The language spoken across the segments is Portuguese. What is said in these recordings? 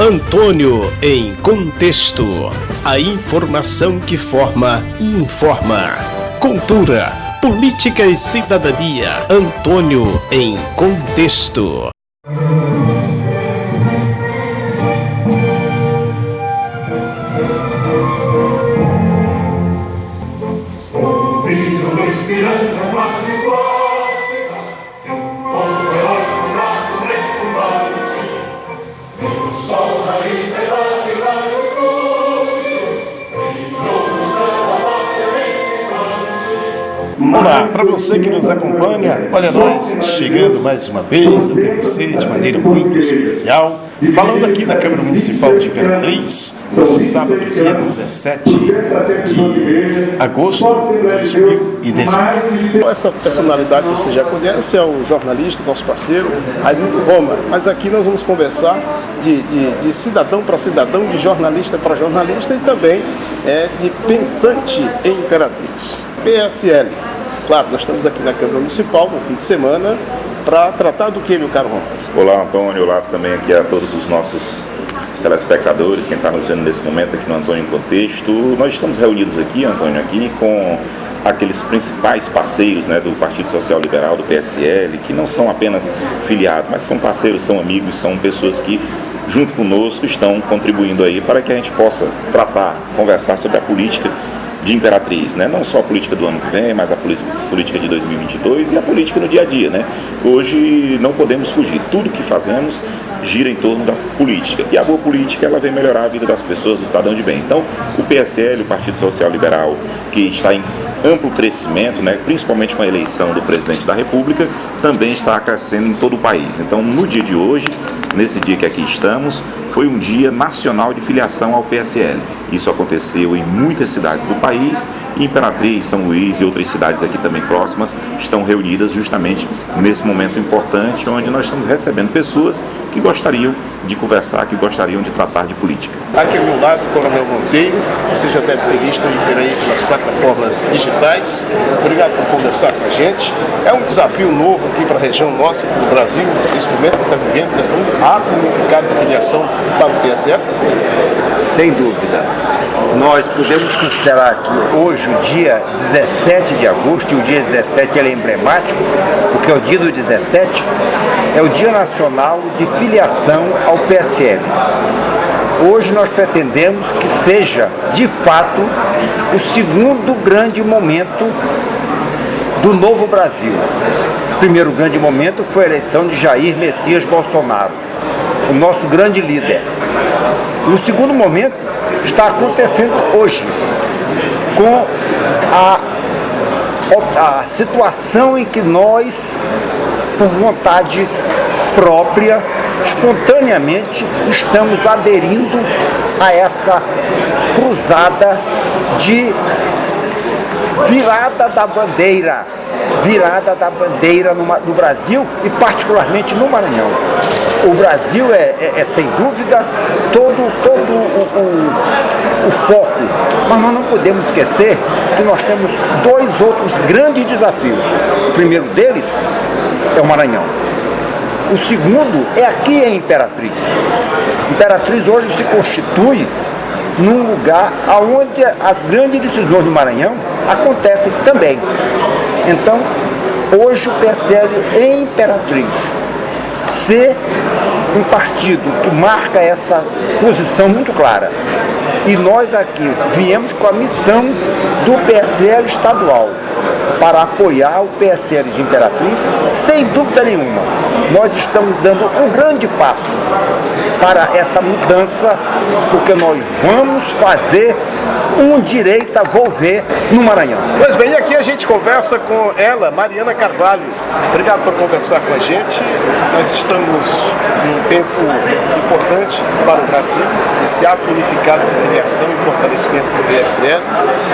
Antônio em Contexto. A informação que forma e informa. Cultura, política e cidadania. Antônio em Contexto. Olá, para você que nos acompanha, olha nós chegando mais uma vez até você de maneira muito especial, falando aqui da Câmara Municipal de Imperatriz, nesse sábado, dia 17 de agosto de 2019. Essa personalidade você já conhece, é o jornalista, nosso parceiro, Raimundo Roma, mas aqui nós vamos conversar de cidadão para cidadão, de jornalista para jornalista e também de pensante em Imperatriz. PSL. Claro, nós estamos aqui na Câmara Municipal no fim de semana para tratar do que, meu caro Ron? Olá, Antônio. Olá também aqui a todos os nossos telespectadores, quem está nos vendo nesse momento aqui no Antônio em Contexto. Nós estamos reunidos aqui, Antônio, aqui com aqueles principais parceiros, né, do Partido Social Liberal, do PSL, que não são apenas filiados, mas são parceiros, são amigos, são pessoas que, junto conosco, estão contribuindo aí para que a gente possa tratar, conversar sobre a política de Imperatriz, né? Não só a política do ano que vem, mas a política de 2022 e a política no dia a dia, né? Hoje não podemos fugir, tudo que fazemos gira em torno da política, e a boa política ela vem melhorar a vida das pessoas, do cidadão de bem. Então o PSL, o Partido Social Liberal, que está em amplo crescimento, né, principalmente com a eleição do presidente da República, também está crescendo em todo o país. Então, no dia de hoje, nesse dia que aqui estamos, foi um dia nacional de filiação ao PSL. Isso aconteceu em muitas cidades do país, e Imperatriz, São Luís e outras cidades aqui também próximas estão reunidas justamente nesse momento importante, onde nós estamos recebendo pessoas que gostariam de conversar, que gostariam de tratar de política. Aqui ao meu lado, o Coronel Monteiro, você já deve ter visto aí pelas plataformas digitais. Obrigado por conversar com a gente. É um desafio novo aqui para a região nossa, do Brasil, nesse momento que está vivendo, nessa muito rápida unificada de filiação para o PSL. Sem dúvida. Nós podemos considerar que hoje, o dia 17 de agosto, e o dia 17 ele é emblemático, porque é o dia do 17, é o Dia Nacional de Filiação ao PSL. Hoje nós pretendemos que seja, de fato, o segundo grande momento do novo Brasil. O primeiro grande momento foi a eleição de Jair Messias Bolsonaro, o nosso grande líder. E o segundo momento está acontecendo hoje, com a situação em que nós, por vontade própria, espontaneamente, estamos aderindo a essa cruzada de virada da bandeira no Brasil e particularmente no Maranhão. O Brasil é sem dúvida todo o foco, mas nós não podemos esquecer que nós temos dois outros grandes desafios. O primeiro deles é o Maranhão. O segundo é aqui em Imperatriz. Imperatriz hoje se constitui num lugar onde as grandes decisões do Maranhão acontecem também. Então, hoje o PSL em Imperatriz ser um partido que marca essa posição muito clara. E nós aqui viemos com a missão do PSL estadual para apoiar o PSL de Imperatriz, sem dúvida nenhuma. Nós estamos dando um grande passo para essa mudança, porque nós vamos fazer um direita volver no Maranhão. Pois bem, e aqui a gente conversa com ela, Mariana Carvalho. Obrigado por conversar com a gente. Nós estamos em um tempo importante para o Brasil, esse ato unificado de filiação e fortalecimento do PSL.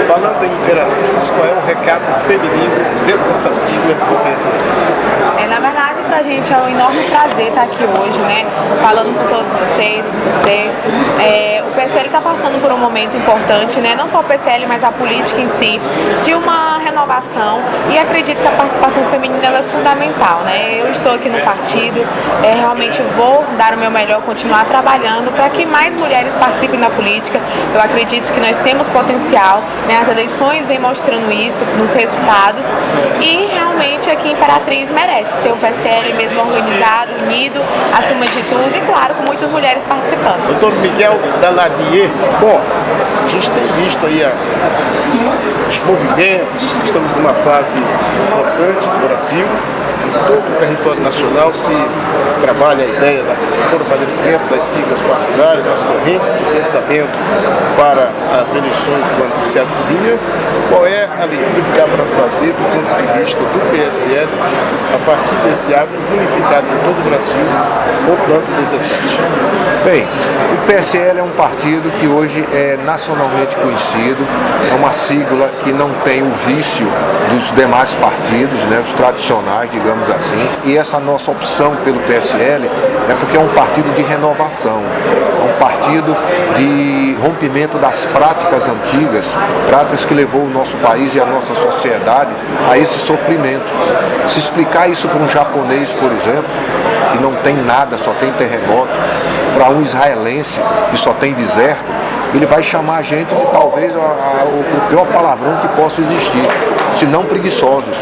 Falando em Imperatriz, qual é o recado feminino dentro dessa sigla do PSL? Na verdade, para a gente é um enorme prazer estar aqui hoje, né, falando com todos todos vocês, com você. O PSL está passando por um momento importante, né? Não só o PSL, mas a política em si, de uma renovação, e acredito que a participação feminina ela é fundamental, né? Eu estou aqui no partido, realmente vou dar o meu melhor, continuar trabalhando para que mais mulheres participem da política. Eu acredito que nós temos potencial, né? As eleições vêm mostrando isso nos resultados, e realmente aqui em Imperatriz merece ter o PSL mesmo organizado, unido, acima de tudo, e claro, com muitas mulheres participando. Doutor Miguel Daladier, bom, a gente tem visto aí os movimentos, estamos numa fase importante do Brasil. Em todo o território nacional se trabalha a ideia do fortalecimento das siglas partidárias, das correntes de pensamento para as eleições do ano que se avizinha. Qual é a leitura que dá para fazer do ponto de vista do PSL a partir desse ato unificado em todo o Brasil, o plano 17? Bem, o PSL é um partido que hoje é nacionalmente conhecido, é uma sigla que não tem o vício dos demais partidos, né, os tradicionais, digamos assim. E essa nossa opção pelo PSL é porque é um partido de renovação, é um partido de rompimento das práticas antigas, práticas que levou o nosso país e a nossa sociedade a esse sofrimento. Se explicar isso para um japonês, por exemplo, que não tem nada, só tem terremoto, para um israelense que só tem deserto, ele vai chamar a gente de talvez o pior palavrão que possa existir, se não preguiçosos.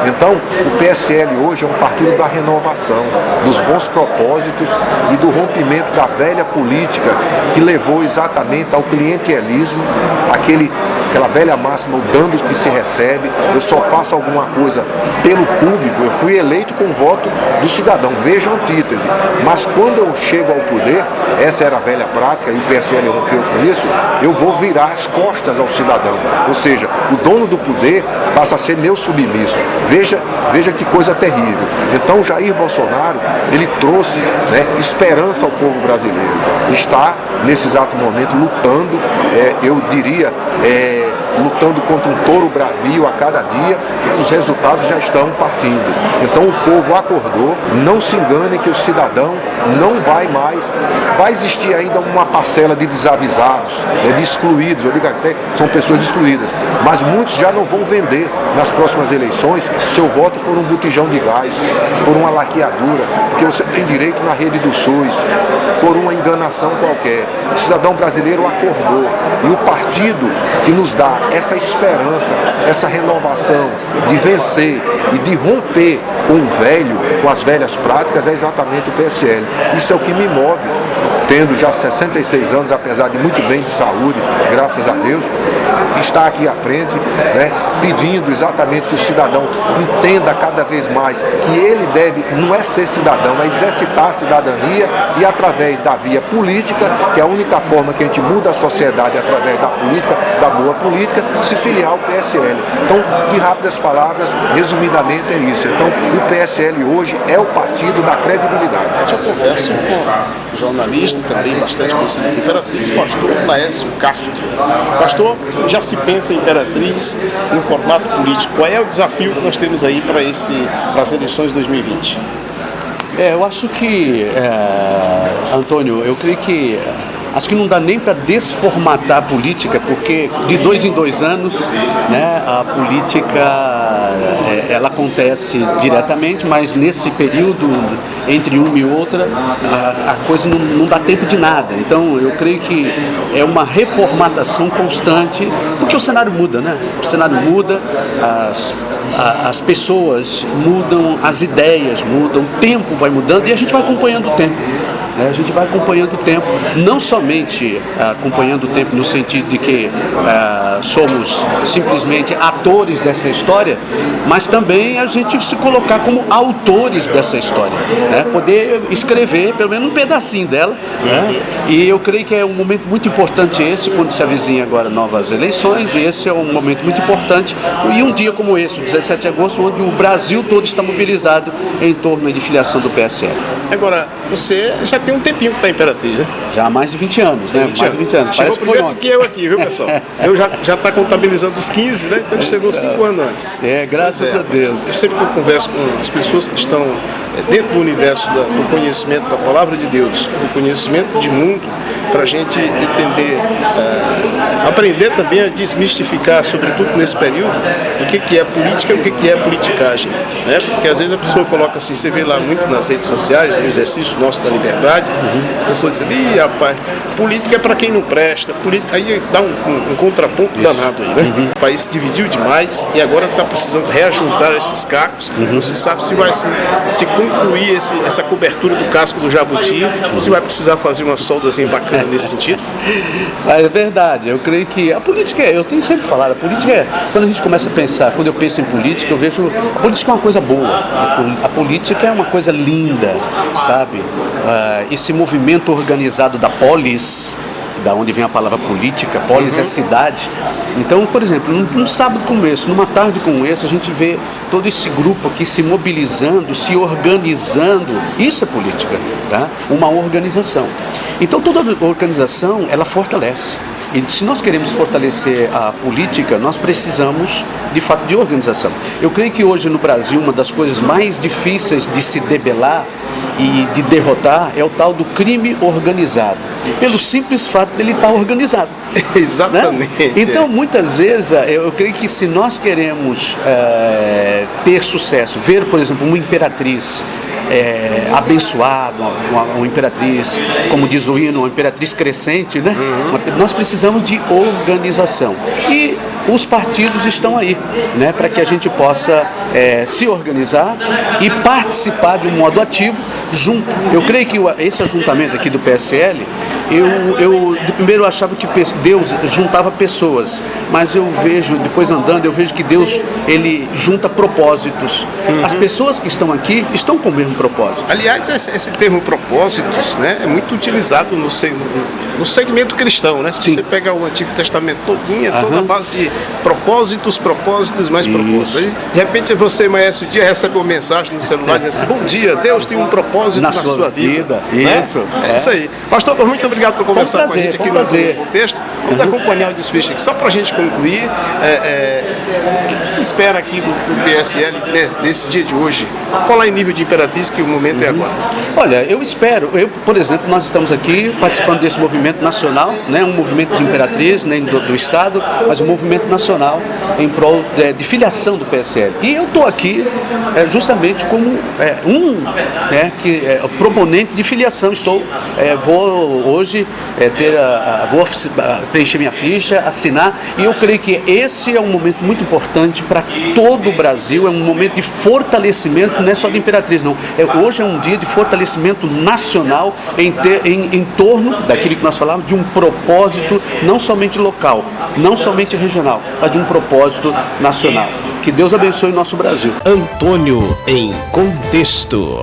Então, o PSL hoje é um partido da renovação, dos bons propósitos e do rompimento da velha política que levou exatamente ao clientelismo, aquela velha máxima, o dando que se recebe, eu só faço alguma coisa pelo público, eu fui eleito com o voto do cidadão, veja a antítese. Mas quando eu chego ao poder, essa era a velha prática e o PSL rompeu com isso, eu vou virar as costas ao cidadão, ou seja, o dono do poder passa a ser meu submisso. Veja que coisa terrível. Então Jair Bolsonaro, ele trouxe, né, esperança ao povo brasileiro. Está, nesse exato momento, lutando, eu diria, lutando contra um touro bravio a cada dia, e os resultados já estão partindo. Então o povo acordou, não se engane que o cidadão não vai mais, vai existir ainda uma parcela de desavisados, de excluídos, eu digo até são pessoas excluídas, mas muitos já não vão vender nas próximas eleições seu voto por um botijão de gás, por uma laqueadura, porque você tem direito na rede do SUS, por uma enganação qualquer. O cidadão brasileiro acordou, e o partido que nos dá essa esperança, essa renovação de vencer e de romper com o velho, com as velhas práticas, é exatamente o PSL. Isso é o que me move, tendo já 66 anos, apesar de muito bem de saúde, graças a Deus, está aqui à frente, né, pedindo exatamente que o cidadão entenda cada vez mais que ele deve, não é ser cidadão, é exercitar a cidadania, e através da via política, que é a única forma que a gente muda a sociedade, através da política, da boa política, se filiar ao PSL. Então, de rápidas palavras, resumidamente é isso. Então, o PSL hoje é o partido da credibilidade. Eu converso com um jornalista também bastante conhecido aqui em Imperatriz, pastor Laércio Castro. Pastor, já se pensa em Imperatriz no formato político. Qual é o desafio que nós temos aí para as eleições de 2020? Eu acho que, Antônio, eu creio que acho que não dá nem para desformatar a política, porque de 2 em 2 anos, né, a política ela acontece diretamente, mas nesse período entre uma e outra a coisa não dá tempo de nada. Então eu creio que é uma reformatação constante, porque o cenário muda, né? O cenário muda, as pessoas mudam, as ideias mudam, o tempo vai mudando e a gente vai acompanhando o tempo. A gente vai acompanhando o tempo, não somente acompanhando o tempo no sentido de que somos simplesmente atores dessa história, mas também a gente se colocar como autores dessa história, né? Poder escrever pelo menos um pedacinho dela, né? E eu creio que é um momento muito importante esse, quando se avizinha agora novas eleições, e esse é um momento muito importante, e um dia como esse, o 17 de agosto, onde o Brasil todo está mobilizado em torno de filiação do PSL. Agora, você já tem um tempinho que está em Imperatriz, né? Já há mais de 20 anos, né? Mais de 20 anos. Chegou primeiro que eu aqui, viu, pessoal? Eu já está contabilizando os 15, né? Então ele chegou 5 anos antes. Graças a Deus. Eu sempre que eu converso com as pessoas que estão dentro do universo do conhecimento da palavra de Deus, do conhecimento de mundo, para a gente entender, aprender também a desmistificar, sobretudo nesse período, o que é política e o que é politicagem, né? Porque às vezes a pessoa coloca assim, você vê lá muito nas redes sociais, no exercício nosso da liberdade, as pessoas dizem, ih, rapaz, política é para quem não presta, aí dá um contraponto danado aí, né? O país se dividiu demais e agora está precisando reajuntar esses cacos, não se sabe se vai se concluir essa cobertura do casco do jabuti, se vai precisar fazer uma soldazinha bacana nesse sentido. É verdade, eu creio que a política, eu tenho sempre falado, a política quando a gente começa a pensar, quando eu penso em política, eu vejo, a política é uma coisa boa, a política é uma coisa linda, sabe? Esse movimento organizado da polis, da onde vem a palavra política, polis é cidade. Então, por exemplo, num sábado como esse, numa tarde como essa, a gente vê todo esse grupo aqui se mobilizando, se organizando. Isso é política, tá? Uma organização. Então, toda organização, ela fortalece. E se nós queremos fortalecer a política, nós precisamos, de fato, de organização. Eu creio que hoje no Brasil, uma das coisas mais difíceis de se debelar e de derrotar é o tal do crime organizado, pelo simples fato dele estar organizado. Exatamente. Né? Então, muitas vezes, eu creio que se nós queremos ter sucesso, ver, por exemplo, uma imperatriz abençoada, uma imperatriz, como diz o hino, uma imperatriz crescente, né? Nós precisamos de organização. E os partidos estão aí, né, para que a gente possa se organizar e participar de um modo ativo junto. Eu creio que esse ajuntamento aqui do PSL, eu de primeiro achava que Deus juntava pessoas, mas eu vejo, depois andando, eu vejo que Deus, ele junta propósitos. As pessoas que estão aqui estão com o mesmo propósito. Aliás, esse termo propósitos, né, é muito utilizado no segmento cristão, né? Se Sim. você pegar o Antigo Testamento todinho, é toda a base de propósitos, mais propósitos. Aí, de repente você amanhece o dia, recebe uma mensagem no celular dizendo assim, bom dia, Deus tem um propósito na sua vida. Né? Isso. É isso aí. Pastor, muito obrigado por conversar com a gente aqui no contexto. Vamos acompanhar o desfecho aqui. Só para a gente concluir, o que se espera aqui do PSL, né, nesse dia de hoje? Vou falar em nível de imperatriz, que o momento é agora. Olha, eu espero, por exemplo, nós estamos aqui participando desse movimento nacional, né, um movimento de imperatriz, né, do Estado, mas um movimento nacional em prol de filiação do PSL. E eu estou aqui justamente como proponente de filiação. Vou hoje vou preencher minha ficha, assinar, e eu creio que esse é um momento muito importante para todo o Brasil, é um momento de fortalecimento, não é só de imperatriz, não. Hoje é um dia de fortalecimento nacional em torno daquilo que nós falamos, de um propósito não somente local, não somente regional, mas de um propósito nacional. Que Deus abençoe o nosso Brasil. Antônio em Contexto.